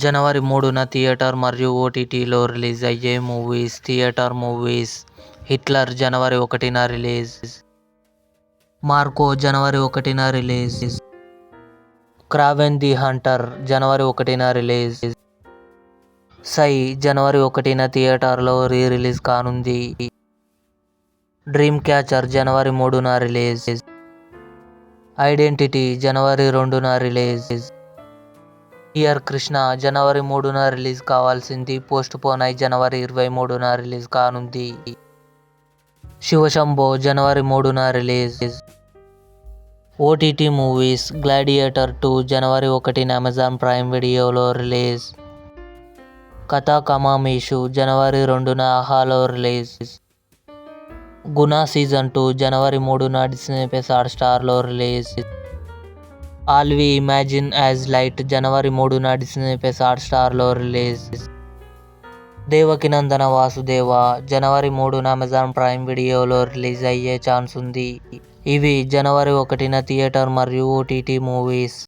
జనవరి 3న theatre మరియు ఓటీటీలో release అయ్యే మూవీస్. థియేటర్ మూవీస్: హిట్లర్ జనవరి 1న రిలీజ్. మార్కో జనవరి 1న రిలీజ్. క్రావెన్ ది హంటర్ జనవరి 1న రిలీజ్. సై జనవరి 1న థియేటర్లో రిలీజ్ కానుంది. డ్రీమ్ క్యాచర్ జనవరి 3న రిలీజ్. ఐడెంటిటీ జనవరి 2న రిలీజ్. డియర్ కృష్ణ జనవరి 3న రిలీజ్ కావాల్సింది పోస్ట్ పోన్ అయి జనవరి 23న రిలీజ్ కానుంది. శివశంభో జనవరి 3న రిలీజ్. ఓటీటీ మూవీస్: గ్లాడియేటర్ 2 జనవరి 1న అమెజాన్ ప్రైమ్ వీడియోలో రిలీజ్. కథా కమామీషు జనవరి 2న ఆహాలో రిలీజ్. గుణ సీజన్ 2 జనవరి 3న డిస్నీ ప్లస్ హాట్‌స్టార్లో release. All We Imagine As Light జనవరి 3న డిస్నీ ప్లస్ హాట్‌స్టార్లో రిలీజ్. దేవకీనందన వాసుదేవ జనవరి 3న అమెజాన్ ప్రైమ్ వీడియోలో రిలీజ్ అయ్యే ఛాన్స్ ఉంది. ఇవి జనవరి 1న థియేటర్ మరియు ఓటీటీ మూవీస్.